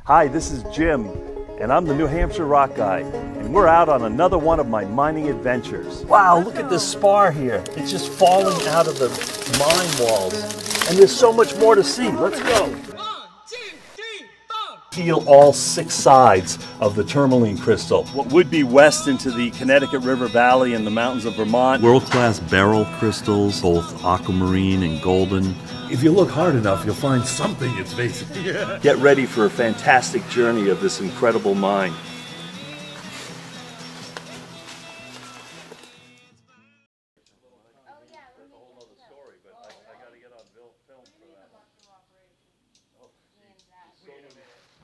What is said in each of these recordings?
Hi, this is Jim, and I'm the New Hampshire rock guy, and we're out on another one of my mining adventures. Wow, look at this spar here. It's just falling out of the mine walls, and there's so much more to see. Let's go. 1, 2, 3, 4. Peel all 6 sides of the tourmaline crystal. What would be west into the Connecticut River Valley and the mountains of Vermont. World-class beryl crystals, both aquamarine and golden. If you look hard enough, you'll find something it's facing. Yeah. Get ready for a fantastic journey of this incredible mine.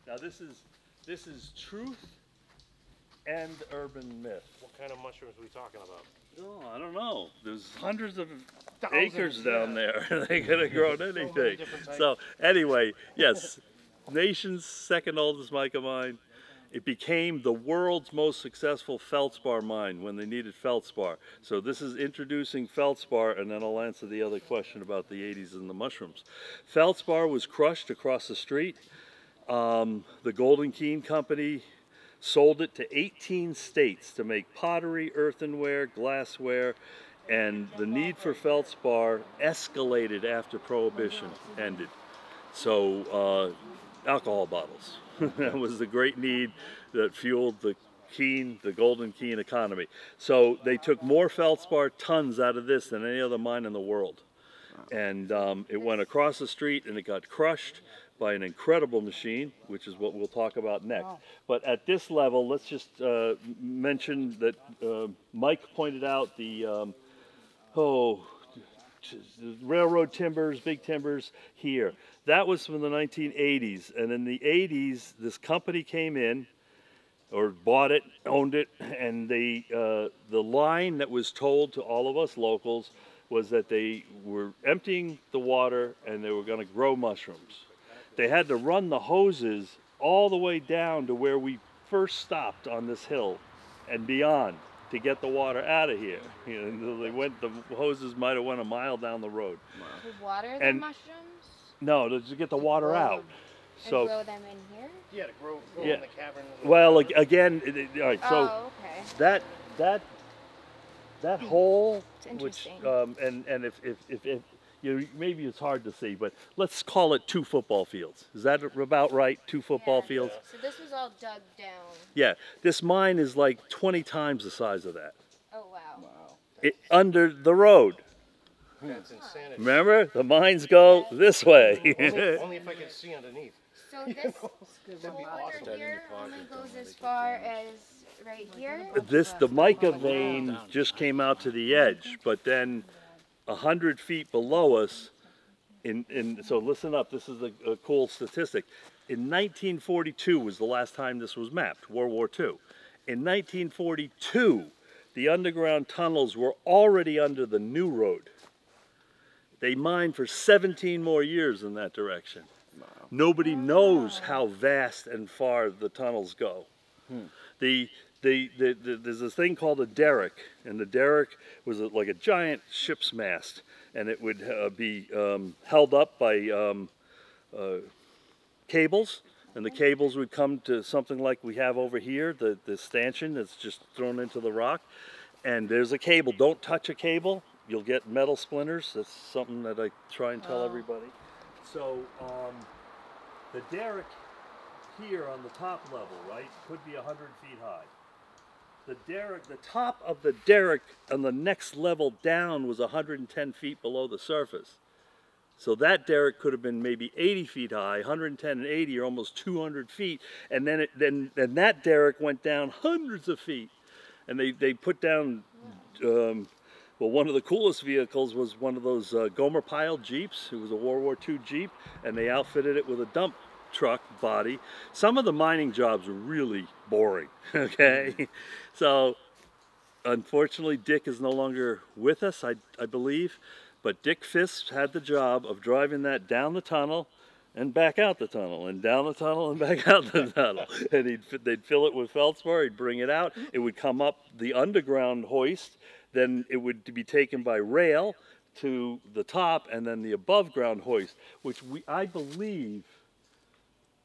Now this is truth and urban myth. What kind of mushrooms are we talking about? Oh, I don't know. There's hundreds of acres down there. They could have grown anything. So anyway, yes, nation's second oldest mica mine. It became the world's most successful feldspar mine when they needed feldspar. So this is introducing feldspar, and then I'll answer the other question about the 80s and the mushrooms. Feldspar was crushed across the street. The Golden Keen Company sold it to 18 states to make pottery, earthenware, glassware, and the need for feldspar escalated after Prohibition ended. So alcohol bottles. That was the great need that fueled the Golden Keen economy. So they took more feldspar tons out of this than any other mine in the world. And it went across the street and it got crushed by an incredible machine, which is what we'll talk about next. Wow. But at this level, let's just mention that Mike pointed out the railroad timbers, big timbers here. That was from the 1980s, and in the 80s, this company came in, or bought it, owned it, and they, the line that was told to all of us locals was that they were emptying the water and they were going to grow mushrooms. They had to run the hoses all the way down to where we first stopped on this hill and beyond to get the water out of here. You know, the hoses might have went a mile down the road. Wow. To water the mushrooms? No, to get the water out. So grow them in here? Yeah, to grow in the cavern. Well, again, all right. So okay. that hole, which and if you know, maybe it's hard to see, but let's call it 2 football fields. Is that about right? 2 football fields? So this was all dug down. Yeah, this mine is like 20 times the size of that. Oh, wow. Under the road. That's insanity. Remember, the mines go this way. only if I could see underneath. So this hole under here only goes as far as right here? The mica vein just came out to the edge, but then 100 feet below us, so listen up, this is a cool statistic. In 1942 was the last time this was mapped, World War II. In 1942, the underground tunnels were already under the new road. They mined for 17 more years in that direction. Wow. Nobody knows how vast and far the tunnels go. There's this thing called a derrick, and the derrick was like a giant ship's mast, and it would be held up by cables, and the cables would come to something like we have over here, the stanchion that's just thrown into the rock, and there's a cable. Don't touch a cable, you'll get metal splinters. That's something that I try and tell everybody. So the derrick here on the top level, right, could be 100 feet high. The top of the derrick on the next level down was 110 feet below the surface. So that derrick could have been maybe 80 feet high. 110 and 80 are almost 200 feet. And then that derrick went down hundreds of feet. And they put down, well, one of the coolest vehicles was one of those Gomer Pyle Jeeps. It was a World War II Jeep, and they outfitted it with a dump truck body. Some of the mining jobs were really boring, okay? So unfortunately Dick is no longer with us, I believe, but Dick Fisk had the job of driving that down the tunnel and back out the tunnel, and down the tunnel and back out the tunnel. And they'd fill it with feldspar, he'd bring it out, it would come up the underground hoist, then it would be taken by rail to the top, and then the above ground hoist, which I believe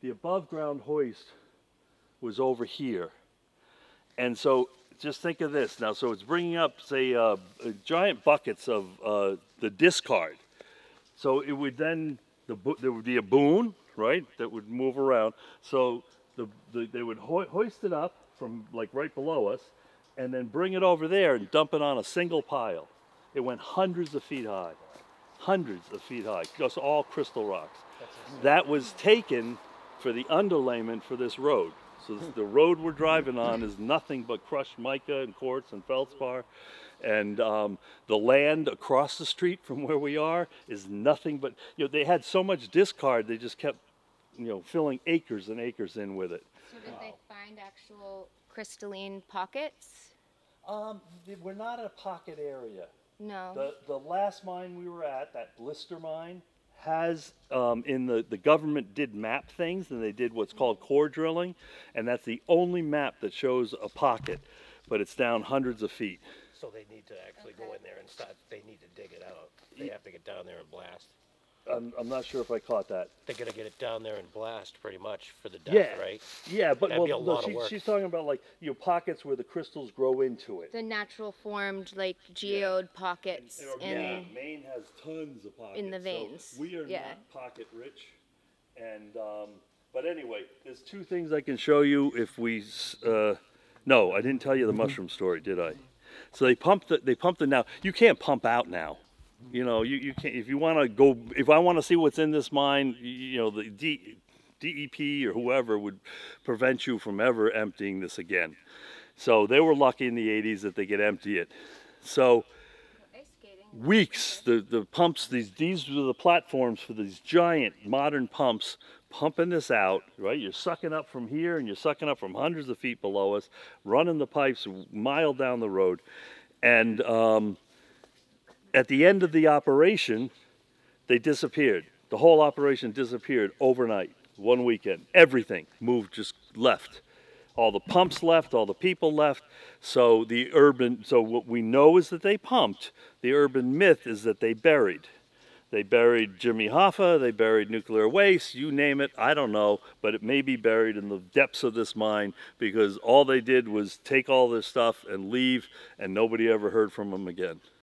the above ground hoist was over here. And so just think of this now. So it's bringing up, say, giant buckets of the discard. So it would then, there would be a boom, right, that would move around. So they would hoist it up from like right below us and then bring it over there and dump it on a single pile. It went hundreds of feet high, just all crystal rocks. That was taken for the underlayment for this road. So the road we're driving on is nothing but crushed mica and quartz and feldspar. And the land across the street from where we are is nothing but, they had so much discard, they just kept, filling acres and acres in with it. So did they find actual crystalline pockets? We're not in a pocket area. No. The last mine we were at, that blister mine, has, the government did map things, and they did what's called core drilling, and that's the only map that shows a pocket, but it's down hundreds of feet. So they need to actually go in there and start, they need to dig it out. They have to get down there and blast. I'm not sure if I caught that. They're gonna get it down there and blast pretty much for the depth, right? Yeah, but That'd be a lot of work. she's talking about like pockets where the crystals grow into it. The natural formed, like, geode pockets Maine has tons of pockets. in the veins. So we are not pocket rich, and but anyway, there's two things I can show you if we. No, I didn't tell you the mushroom story, did I? So they pumped it now. You can't pump out now. You can't, if you want to go, if I want to see what's in this mine, the DEP or whoever would prevent you from ever emptying this again. So they were lucky in the 80s that they could empty it. So weeks, the pumps, these were the platforms for these giant modern pumps pumping this out, right? You're sucking up from here and you're sucking up from hundreds of feet below us, running the pipes a mile down the road. And at the end of the operation, they disappeared. The whole operation disappeared overnight, one weekend. Everything moved, just left. All the pumps left, all the people left. So what we know is that they pumped. The urban myth is that they buried. They buried Jimmy Hoffa, they buried nuclear waste, you name it, I don't know, but it may be buried in the depths of this mine because all they did was take all this stuff and leave, and nobody ever heard from them again.